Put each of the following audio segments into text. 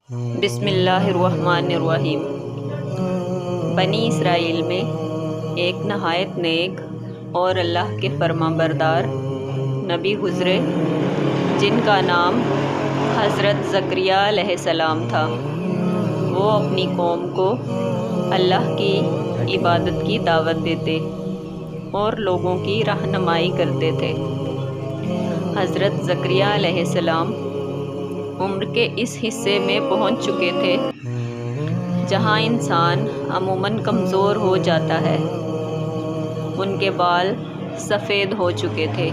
بسم اللہ الرحمن الرحیم۔ بنی اسرائیل میں ایک نہایت نیک اور اللہ کے فرما بردار نبی گزرے جن کا نام حضرت زکریا علیہ السلام تھا۔ وہ اپنی قوم کو اللہ کی عبادت کی دعوت دیتے اور لوگوں کی رہنمائی کرتے تھے۔ حضرت زکریا علیہ السلام عمر کے اس حصے میں پہنچ چکے تھے جہاں انسان عموماً کمزور ہو جاتا ہے۔ ان کے بال سفید ہو چکے تھے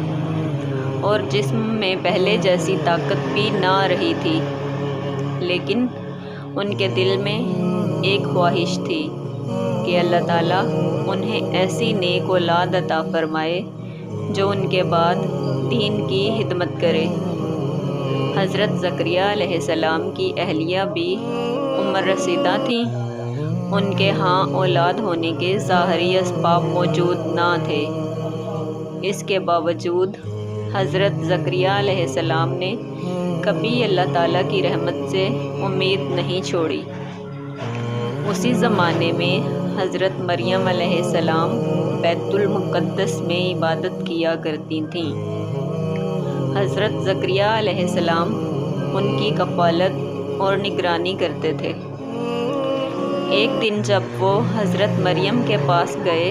اور جسم میں پہلے جیسی طاقت بھی نہ رہی تھی، لیکن ان کے دل میں ایک خواہش تھی کہ اللہ تعالیٰ انہیں ایسی نیک اولاد عطا فرمائے جو ان کے بعد دین کی خدمت کرے۔ حضرت زکریا علیہ السلام کی اہلیہ بھی عمر رسیدہ تھیں۔ ان کے ہاں اولاد ہونے کے ظاہری اسباب موجود نہ تھے۔ اس کے باوجود حضرت زکریا علیہ السلام نے کبھی اللہ تعالیٰ کی رحمت سے امید نہیں چھوڑی۔ اسی زمانے میں حضرت مریم علیہ السلام بیت المقدس میں عبادت کیا کرتی تھیں۔ حضرت زکریا علیہ السلام ان کی کفالت اور نگرانی کرتے تھے۔ ایک دن جب وہ حضرت مریم کے پاس گئے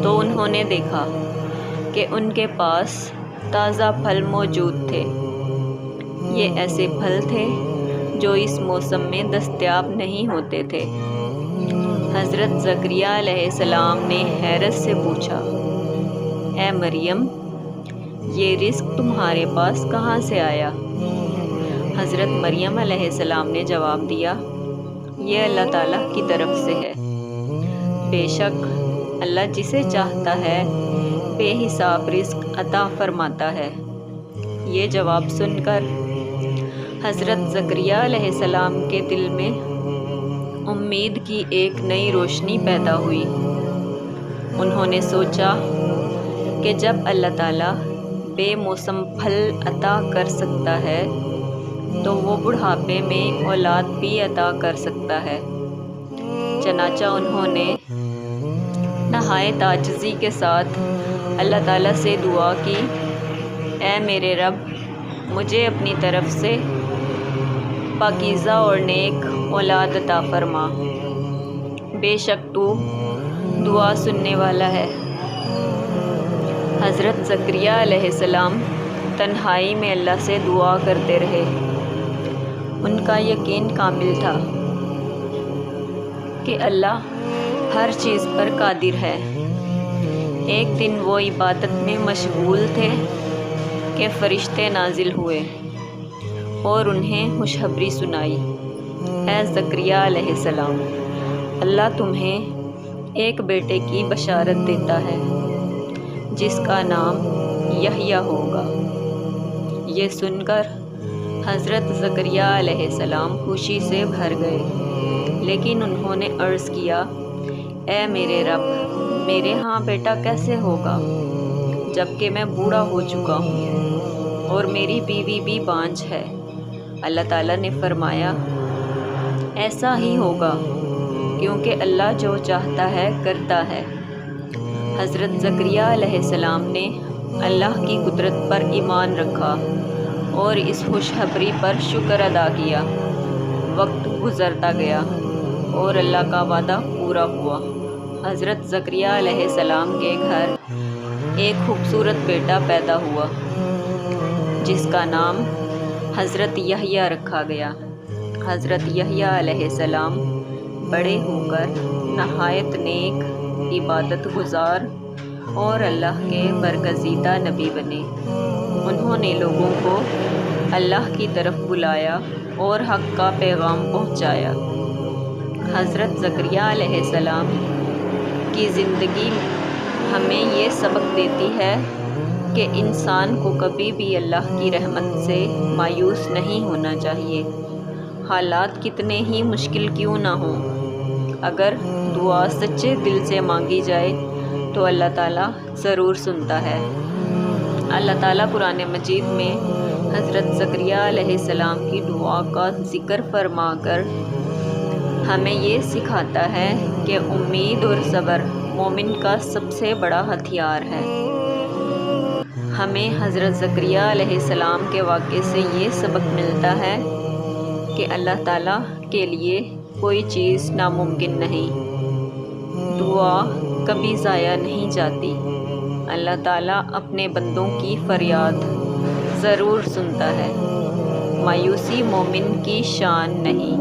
تو انہوں نے دیکھا کہ ان کے پاس تازہ پھل موجود تھے۔ یہ ایسے پھل تھے جو اس موسم میں دستیاب نہیں ہوتے تھے۔ حضرت زکریا علیہ السلام نے حیرت سے پوچھا، اے مریم، یہ رزق تمہارے پاس کہاں سے آیا؟ حضرت مریم علیہ السلام نے جواب دیا، یہ اللہ تعالیٰ کی طرف سے ہے۔ بے شک اللہ جسے چاہتا ہے بے حساب رزق عطا فرماتا ہے۔ یہ جواب سن کر حضرت زکریا علیہ السلام کے دل میں امید کی ایک نئی روشنی پیدا ہوئی۔ انہوں نے سوچا کہ جب اللہ تعالیٰ بے موسم پھل عطا کر سکتا ہے تو وہ بڑھاپے میں اولاد بھی عطا کر سکتا ہے۔ چنانچہ انہوں نے نہایت عاجزی کے ساتھ اللہ تعالیٰ سے دعا کی، اے میرے رب، مجھے اپنی طرف سے پاکیزہ اور نیک اولاد عطا فرما۔ بے شک تو دعا سننے والا ہے۔ حضرت زکریا علیہ السلام تنہائی میں اللہ سے دعا کرتے رہے۔ ان کا یقین کامل تھا کہ اللہ ہر چیز پر قادر ہے۔ ایک دن وہ عبادت میں مشغول تھے کہ فرشتے نازل ہوئے اور انہیں خوشخبری سنائی، اے زکریا علیہ السلام، اللہ تمہیں ایک بیٹے کی بشارت دیتا ہے جس کا نام یحییٰ ہوگا۔ یہ سن کر حضرت زکریا علیہ السلام خوشی سے بھر گئے، لیکن انہوں نے عرض کیا، اے میرے رب، میرے ہاں بیٹا کیسے ہوگا جبکہ میں بوڑھا ہو چکا ہوں اور میری بیوی بھی بانجھ ہے؟ اللہ تعالیٰ نے فرمایا، ایسا ہی ہوگا کیونکہ اللہ جو چاہتا ہے کرتا ہے۔ حضرت زکریا علیہ السلام نے اللہ کی قدرت پر ایمان رکھا اور اس خوشخبری پر شکر ادا کیا۔ وقت گزرتا گیا اور اللہ کا وعدہ پورا ہوا۔ حضرت زکریا علیہ السلام کے گھر ایک خوبصورت بیٹا پیدا ہوا جس کا نام حضرت یحییٰ رکھا گیا۔ حضرت یحییٰ علیہ السلام بڑے ہو کر نہایت نیک، عبادت گزار اور اللہ کے برگزیدہ نبی بنے۔ انہوں نے لوگوں کو اللہ کی طرف بلایا اور حق کا پیغام پہنچایا۔ حضرت زکریا علیہ السلام کی زندگی ہمیں یہ سبق دیتی ہے کہ انسان کو کبھی بھی اللہ کی رحمت سے مایوس نہیں ہونا چاہیے۔ حالات کتنے ہی مشکل کیوں نہ ہوں، اگر دعا سچے دل سے مانگی جائے تو اللہ تعالیٰ ضرور سنتا ہے۔ اللہ تعالیٰ قرآن مجید میں حضرت زکریا علیہ السلام کی دعا کا ذکر فرما کر ہمیں یہ سکھاتا ہے کہ امید اور صبر مومن کا سب سے بڑا ہتھیار ہے۔ ہمیں حضرت زکریا علیہ السلام کے واقعے سے یہ سبق ملتا ہے کہ اللہ تعالیٰ کے لیے کوئی چیز ناممکن نہیں۔ دعا کبھی ضائع نہیں جاتی۔ اللہ تعالیٰ اپنے بندوں کی فریاد ضرور سنتا ہے۔ مایوسی مومن کی شان نہیں۔